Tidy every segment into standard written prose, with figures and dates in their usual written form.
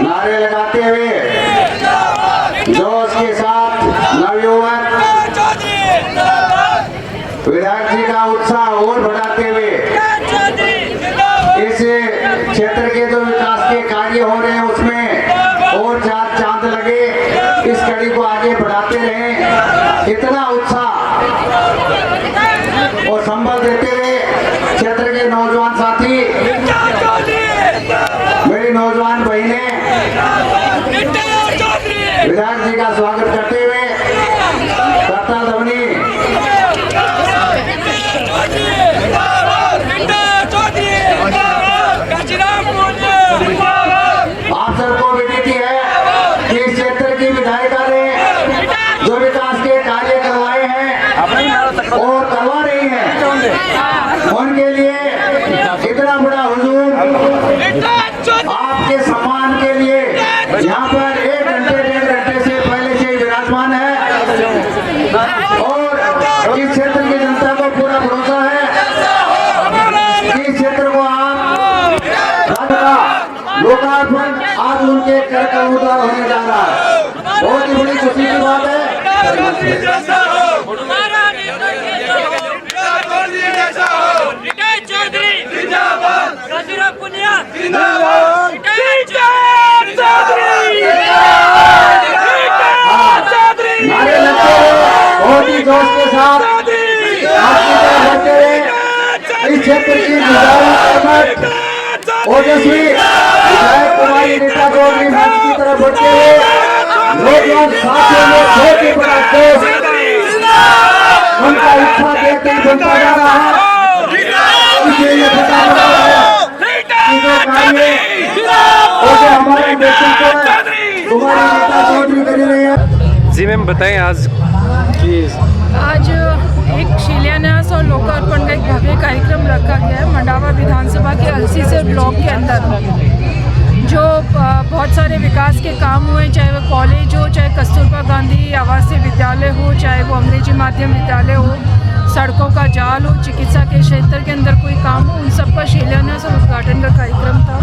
नारे लगाते हुए जोश के साथ नवयुवक विधायक जी का उत्साह और बढ़ाते हुए इस क्षेत्र के जो विकास के कार्य हो रहे हैं उसमें और चार चांद लगे, इस कड़ी को आगे बढ़ाते रहें। इतना उत्साह और संबल देते हुए क्षेत्र के नौजवान साथी, मेरी नौजवान बहनें विधायक जी का स्वागत करते हुए करताल ध्वनि आप सबको विनती है कि इस क्षेत्र की विधायिका ने जो विकास के कार्य करवाए हैं और करवा रही हैं, उनके लिए इतना बड़ा हुजूम आपके सम्मान के लिए यहाँ पर 1 घंटे 1.5 घंटे से पहले से विराजमान है और इस क्षेत्र की जनता को पूरा भरोसा है कि इस क्षेत्र को आप लोकार्पण आज उनके कर कबूतर होने जा रहा है। बहुत ही बड़ी खुशी की बात है। नारे लगते हुए बहुत ही जोश के साथ आपकी तरफ बढ़ते हुए इस क्षेत्र की विधायक ओजस्वी विधायक कुमारी नीता चौधरी मंच की तरफ बढ़ते हुए नौजवान साथियों में बहुत ही बड़ा जोश उनका इच्छा देखते ही बनता जा रहा है। इसलिए पता लगा है कि जो कार्य और हमारे नेतृत्व में कुमारी नीता चौधरी कर रहे हैं। जी मैम बताएं आज एक शिलान्यास और लोकार्पण का एक भव्य कार्यक्रम रखा गया है मंडावा विधानसभा के अलसीसर ब्लॉक के अंदर। जो बहुत सारे विकास के काम हुए, चाहे वो कॉलेज हो, चाहे कस्तूरबा गांधी आवासीय विद्यालय हो, चाहे वो अंग्रेजी माध्यम विद्यालय हो, सड़कों का जाल हो, चिकित्सा के क्षेत्र के अंदर कोई काम हो, उन सब का शिलान्यास और उद्घाटन का कार्यक्रम था।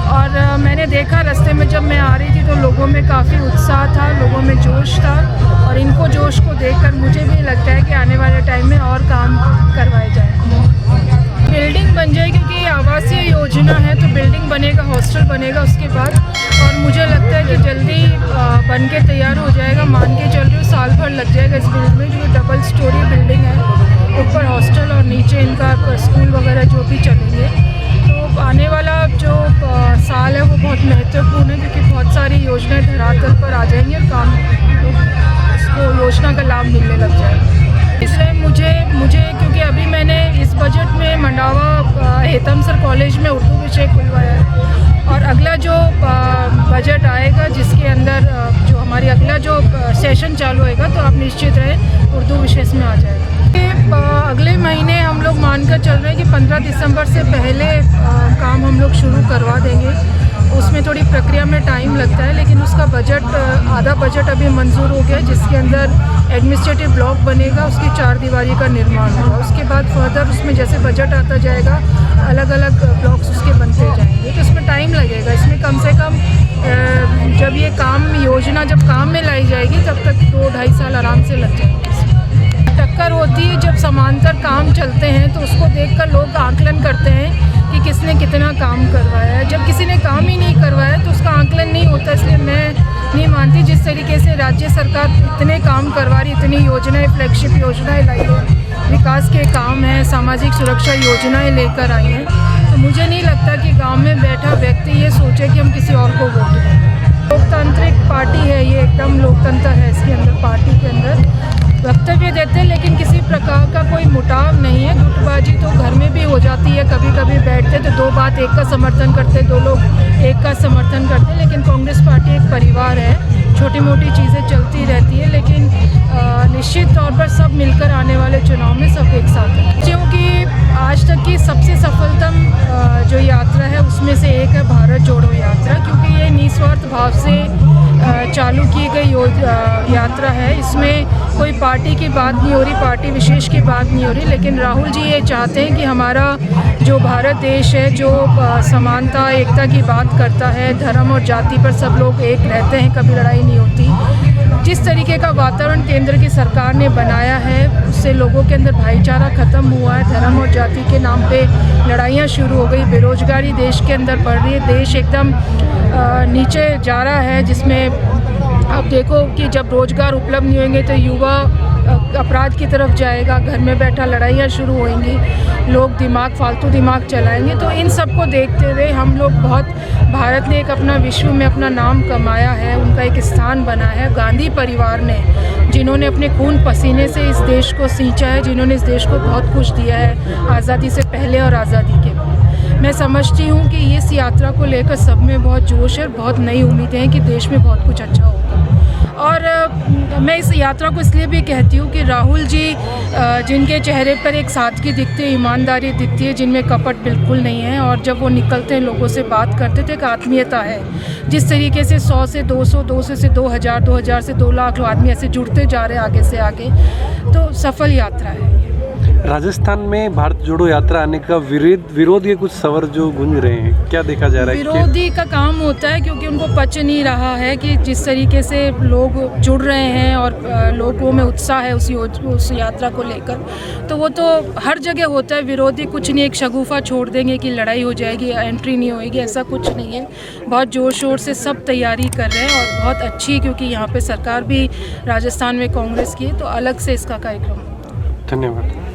और मैंने देखा रास्ते में जब मैं आ रही थी तो लोगों में काफ़ी उत्साह था, लोगों में जोश था और इनको जोश को देखकर मुझे भी लगता है कि आने वाले टाइम में और काम करवाए जाए। बिल्डिंग बन जाएगी कि आवासीय योजना है तो बिल्डिंग बनेगा, हॉस्टल बनेगा उसके बाद, और मुझे लगता है कि जल्दी बन के तैयार हो जाएगा। मान के चल रही हूँ साल भर लग जाएगा इस बिल्डिंग में, जो डबल स्टोरी बिल्डिंग है, ऊपर हॉस्टल और नीचे इनका स्कूल वगैरह जो भी चलेंगे। तो आने वाला जो साल है वो बहुत महत्वपूर्ण है क्योंकि बहुत सारी योजनाएं धरातल पर आ जाएंगी और काम उसको योजना का लाभ मिलने लग जाएगा। इसलिए मुझे क्योंकि अभी मैंने इस बजट में मंडावा हेतमसर कॉलेज में उर्दू विषय खुलवाया है और अगला जो बजट आएगा जिसके अंदर जो हमारी अगला जो सेशन चालू होएगा तो आप निश्चित रहें उर्दू विषय में आ जाएगा। अगले महीने हम लोग मानकर चल रहे हैं कि 15 दिसंबर से पहले काम हम लोग शुरू करवा देंगे। उसमें थोड़ी प्रक्रिया में टाइम लगता है लेकिन उसका बजट आधा बजट अभी मंजूर हो गया जिसके अंदर एडमिनिस्ट्रेटिव ब्लॉक बनेगा, उसकी 4 दीवारी का निर्माण होगा। उसके बाद फर्दर उसमें जैसे बजट आता जाएगा अलग अलग ब्लॉक्स उसके बनते जाएंगे तो इसमें टाइम लगेगा। इसमें कम से कम जब ये काम योजना जब काम में लाई जाएगी तब तक 2-2.5 साल आराम से लग जाएंगे। टक्कर होती है जब समांतर काम चलते हैं तो उसको देखकर लोग आकलन करते हैं कि किसने कितना काम करवाया है। जब किसी ने काम ही नहीं करवाया तो उसका आकलन नहीं होता। इसलिए मैं नहीं मानती जिस तरीके से राज्य सरकार इतने काम करवा रही, इतनी योजनाएं, फ्लैगशिप योजनाएं लाई है, विकास के काम हैं, सामाजिक सुरक्षा योजनाएं लेकर आई हैं, तो मुझे नहीं लगता कि गाँव में बैठा व्यक्ति ये सोचे कि हम किसी और को वोट दें। लोकतांत्रिक पार्टी है ये, एकदम लोकतंत्र है इसके अंदर, पार्टी के अंदर वक्तव्य देते हैं लेकिन किसी प्रकार का कोई मुटाव नहीं है। गुटबाजी तो घर में भी हो जाती है, कभी कभी बैठते तो 2 बात एक का समर्थन करते, 2 लोग एक का समर्थन करते, लेकिन कांग्रेस पार्टी एक परिवार है, छोटी मोटी चीज़ें चलती रहती है लेकिन निश्चित तौर पर सब मिलकर आने वाले चुनाव में सब एक साथ हैं। क्योंकि आज तक की सबसे सफलतम जो यात्रा है उसमें से एक है भारत जोड़ो यात्रा, क्योंकि ये निस्वार्थ भाव से चालू की गई यात्रा है, इसमें कोई पार्टी की बात नहीं हो रही, पार्टी विशेष की बात नहीं हो रही, लेकिन राहुल जी ये चाहते हैं कि हमारा जो भारत देश है, जो समानता एकता की बात करता है, धर्म और जाति पर सब लोग एक रहते हैं, कभी लड़ाई नहीं होती, जिस तरीके का वातावरण केंद्र की सरकार ने बनाया है उससे लोगों के अंदर भाईचारा ख़त्म हुआ है। धर्म और जाति के नाम पे लड़ाइयाँ शुरू हो गई, बेरोजगारी देश के अंदर बढ़ रही है, देश एकदम नीचे जा रहा है, जिसमें अब देखो कि जब रोज़गार उपलब्ध नहीं होंगे तो युवा अपराध की तरफ जाएगा, घर में बैठा लड़ाइयाँ शुरू होंगी, लोग फालतू दिमाग चलाएंगे। तो इन सब को देखते हुए हम लोग भारत ने एक अपना विश्व में अपना नाम कमाया है, उनका एक स्थान बना है। गांधी परिवार ने, जिन्होंने अपने खून पसीने से इस देश को सींचा है, जिन्होंने इस देश को बहुत कुछ दिया है आज़ादी से पहले और आज़ादी के बाद। मैं समझती हूँ कि इस यात्रा को लेकर सब में बहुत जोश है, बहुत नई उम्मीदें हैं कि देश में बहुत कुछ अच्छा होगा। और मैं इस यात्रा को इसलिए भी कहती हूँ कि राहुल जी जिनके चेहरे पर एक सादगी दिखती है, ईमानदारी दिखती है, जिनमें कपट बिल्कुल नहीं है, और जब वो निकलते हैं लोगों से बात करते थे, एक आत्मीयता है। जिस तरीके से 100 से 200, 200 से 2000, 2000 से 2 लाख आदमी ऐसे जुड़ते जा रहे हैं आगे से आगे, तो सफल यात्रा है। राजस्थान में भारत जोड़ो यात्रा आने का विरोध के कुछ स्वर जो गूंज रहे हैं, क्या देखा जा रहा है? विरोधी का काम होता है, क्योंकि उनको पच नहीं रहा है कि जिस तरीके से लोग जुड़ रहे हैं और लोगों में उत्साह है उस यात्रा को लेकर, तो वो तो हर जगह होता है। विरोधी कुछ नहीं, एक शगुफा छोड़ देंगे कि लड़ाई हो जाएगी, एंट्री नहीं होएगी, ऐसा कुछ नहीं है। बहुत ज़ोर शोर से सब तैयारी कर रहे हैं और बहुत अच्छी, क्योंकि यहाँ पर सरकार भी राजस्थान में कांग्रेस की है, तो अलग से इसका कार्यक्रम। धन्यवाद।